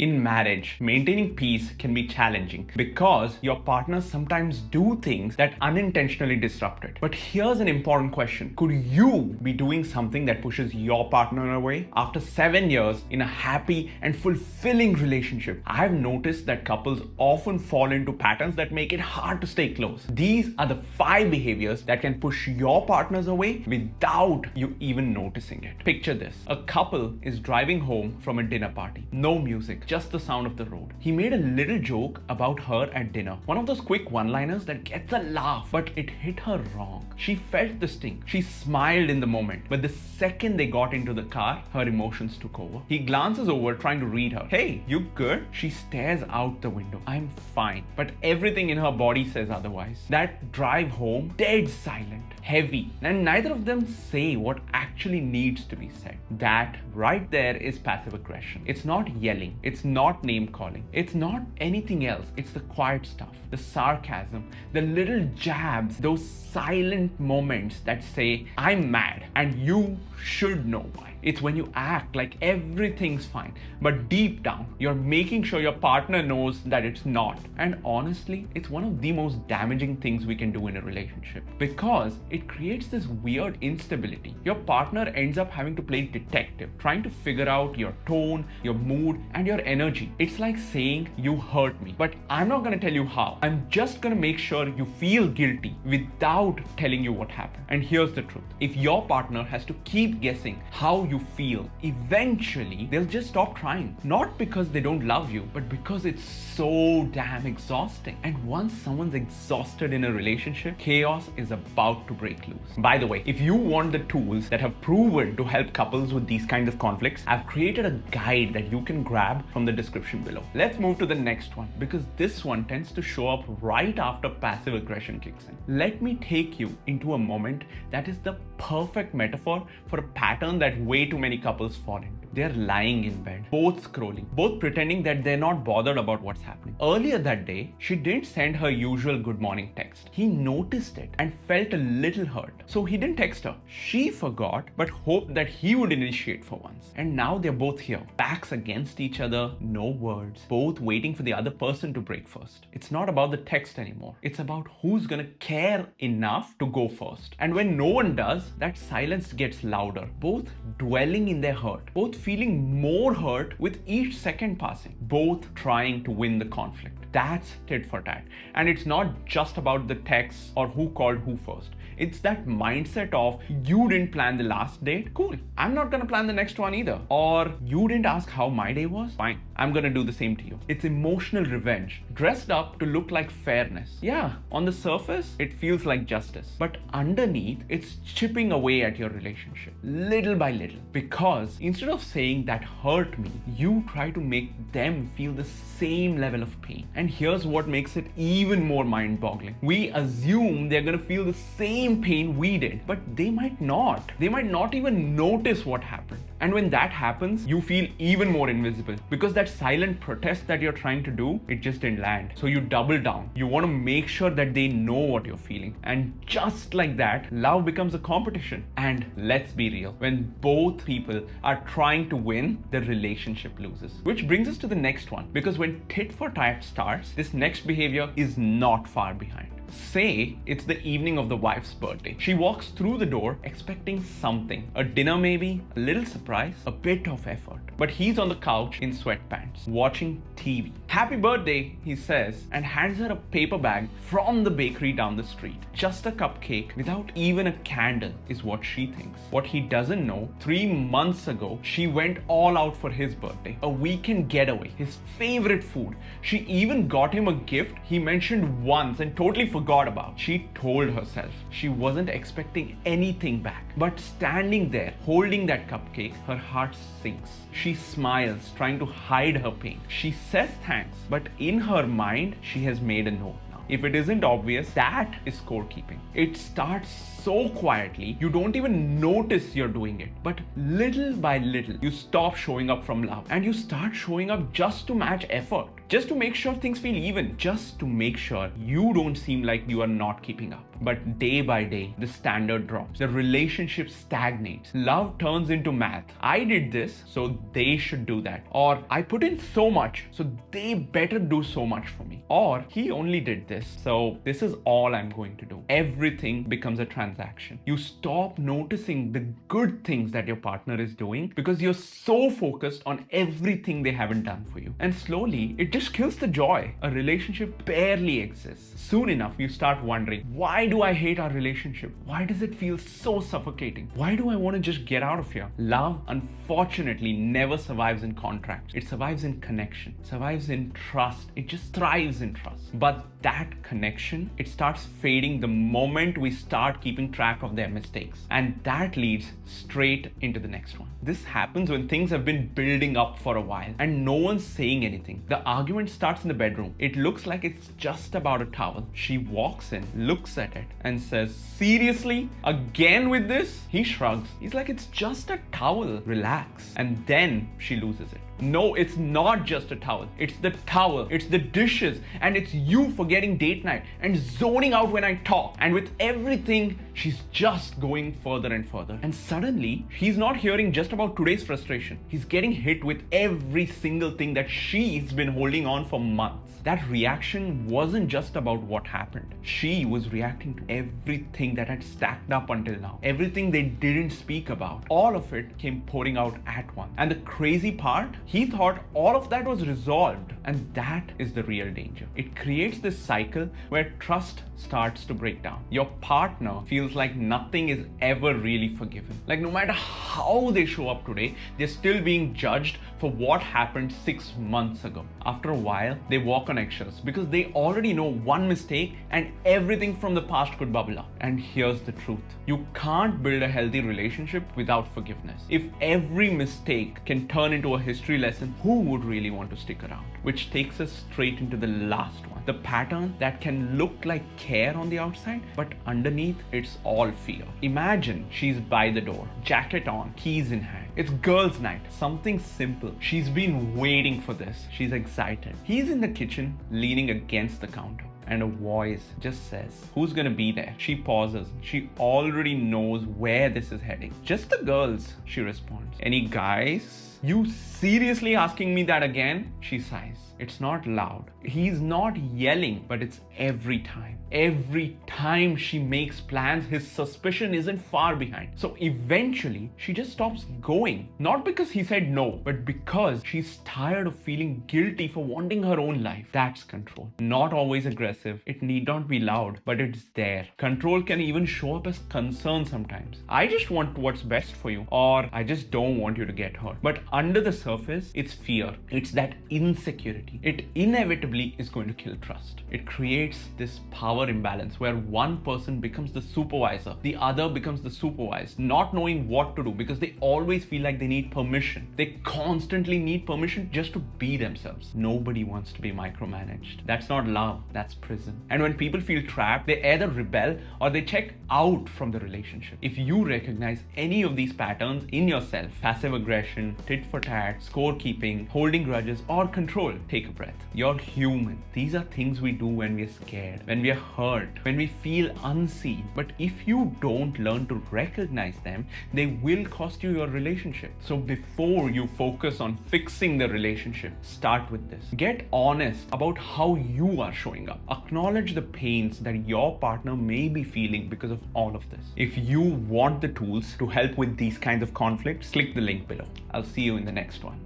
In marriage, maintaining peace can be challenging because your partners sometimes do things that unintentionally disrupt it. But here's an important question. Could you be doing something that pushes your partner away? After 7 years in a happy and fulfilling relationship, I've noticed that couples often fall into patterns that make it hard to stay close. These are the 5 behaviors that can push your partners away without you even noticing it. Picture this. A couple is driving home from a dinner party. No music, just the sound of the road. He made a little joke about her at dinner. One of those quick one-liners that gets a laugh, but it hit her wrong. She felt the sting. She smiled in the moment, but the second they got into the car, her emotions took over. He glances over trying to read her. Hey, you good? She stares out the window. I'm fine. But everything in her body says otherwise. That drive home, dead silent, heavy, and neither of them say what actually needs to be said. That right there is passive aggression. It's not yelling. It's not name calling. It's not anything else. It's the quiet stuff, the sarcasm, the little jabs, those silent moments that say, I'm mad and you should know why. It's when you act like everything's fine, but deep down, you're making sure your partner knows that it's not. And honestly, it's one of the most damaging things we can do in a relationship because it creates this weird instability. Your partner ends up having to play detective, trying to figure out your tone, your mood, and your energy. It's like saying, you hurt me, but I'm not gonna tell you how. I'm just gonna make sure you feel guilty without telling you what happened. And here's the truth. If your partner has to keep guessing how you feel, eventually they'll just stop trying. Not because they don't love you, but because it's so damn exhausting. And once someone's exhausted in a relationship, chaos is about to break loose. By the way, if you want the tools that have proven to help couples with these kinds of conflicts, I've created a guide that you can grab from the description below. Let's move to the next one because this one tends to show up right after passive aggression kicks in. Let me take you into a moment that is the perfect metaphor for a pattern that way too many couples fall into. They're lying in bed, both scrolling, both pretending that they're not bothered about what's happening. Earlier that day, she didn't send her usual good morning text. He noticed it and felt a little hurt. So he didn't text her. She forgot, but hoped that he would initiate for once. And now they're both here, backs against each other, no words, both waiting for the other person to break first. It's not about the text anymore. It's about who's gonna care enough to go first. And when no one does, that silence gets louder, both dwelling in their hurt, both feeling more hurt with each second passing, both trying to win the conflict. That's tit for tat. And it's not just about the texts or who called who first. It's that mindset of you didn't plan the last date? Cool. I'm not gonna plan the next one either. Or you didn't ask how my day was? Fine. I'm gonna do the same to you. It's emotional revenge, dressed up to look like fairness. Yeah, on the surface, it feels like justice. But underneath, it's chipping away at your relationship, little by little. Because instead of saying that hurt me, you try to make them feel the same level of pain. And here's what makes it even more mind-boggling. We assume they're gonna feel the same pain we did, but they might not. They might not even notice what happened. And when that happens, you feel even more invisible because that silent protest that you're trying to do, it just didn't land. So you double down. You want to make sure that they know what you're feeling. And just like that, love becomes a competition. And let's be real, when both people are trying to win, the relationship loses. Which brings us to the next one, because when tit for tat starts, this next behavior is not far behind. Say it's the evening of the wife's birthday. She walks through the door expecting something. A dinner maybe, a little surprise, a bit of effort. But he's on the couch in sweatpants, watching TV. Happy birthday, he says, and hands her a paper bag from the bakery down the street. Just a cupcake without even a candle is what she thinks. What he doesn't know, 3 months ago, she went all out for his birthday. A weekend getaway, his favorite food. She even got him a gift he mentioned once and totally forgot about. She told herself she wasn't expecting anything back. But standing there, holding that cupcake, her heart sinks. She smiles, trying to hide her pain. She says thanks, but in her mind, she has made a note now. If it isn't obvious, that is scorekeeping. It starts so quietly, you don't even notice you're doing it. But little by little, you stop showing up from love and you start showing up just to match effort, just to make sure things feel even, just to make sure you don't seem like you are not keeping up. But day by day, the standard drops. The relationship stagnates. Love turns into math. I did this, so they should do that. Or I put in so much, so they better do so much for me. Or he only did this, so this is all I'm going to do. Everything becomes a transaction. You stop noticing the good things that your partner is doing because you're so focused on everything they haven't done for you. And slowly, it just kills the joy. A relationship barely exists. Soon enough, you start wondering, why do I hate our relationship? Why does it feel so suffocating? Why do I want to just get out of here? Love, unfortunately, never survives in contracts. It survives in connection, survives in trust. It just thrives in trust. But that connection, it starts fading the moment we start keeping track of their mistakes. And that leads straight into the next one. This happens when things have been building up for a while and no one's saying anything. The argument starts in the bedroom. It looks like it's just about a towel. She walks in, looks at it, and says, "Seriously? Again with this?" He shrugs. He's like, "It's just a towel. Relax." And then she loses it. No, it's not just a towel. It's the towel, it's the dishes, and it's you forgetting date night and zoning out when I talk. And with everything, she's just going further and further. And suddenly, he's not hearing just about today's frustration. He's getting hit with every single thing that she's been holding on for months. That reaction wasn't just about what happened. She was reacting to everything that had stacked up until now. Everything they didn't speak about. All of it came pouring out at once. And the crazy part, he thought all of that was resolved, and that is the real danger. It creates this cycle where trust starts to break down. Your partner feels like nothing is ever really forgiven. Like no matter how they show up today, they're still being judged for what happened 6 months ago. After a while, they walk on eggshells because they already know one mistake and everything from the past could bubble up. And here's the truth. You can't build a healthy relationship without forgiveness. If every mistake can turn into a history lesson, who would really want to stick around? Which takes us straight into the last one. The pattern that can look like care on the outside, but underneath it's all fear. Imagine she's by the door, jacket on, keys in hand. It's girls' night, something simple. She's been waiting for this. She's excited. He's in the kitchen, leaning against the counter. And a voice just says, "Who's gonna be there?" She pauses. She already knows where this is heading. "Just the girls," she responds. "Any guys?" "You seriously asking me that again?" She sighs. It's not loud. He's not yelling, but it's every time. Every time she makes plans, his suspicion isn't far behind. So eventually, she just stops going. Not because he said no, but because she's tired of feeling guilty for wanting her own life. That's control. Not always aggressive. It need not be loud, but it's there. Control can even show up as concern sometimes. "I just want what's best for you," or "I just don't want you to get hurt." But under the surface, it's fear. It's that insecurity. It inevitably is going to kill trust. It creates this power imbalance where one person becomes the supervisor, the other becomes the supervised, not knowing what to do because they always feel like they need permission. They constantly need permission just to be themselves. Nobody wants to be micromanaged. That's not love, that's prison. And when people feel trapped, they either rebel or they check out from the relationship. If you recognize any of these patterns in yourself, passive aggression, tit for tat, scorekeeping, holding grudges, or control, take a breath. You're human. These are things we do when we're scared, when we're hurt, when we feel unseen. But if you don't learn to recognize them, they will cost you your relationship. So before you focus on fixing the relationship, start with this. Get honest about how you are showing up. Acknowledge the pains that your partner may be feeling because of all of this. If you want the tools to help with these kinds of conflicts, click the link below. I'll see you in the next one.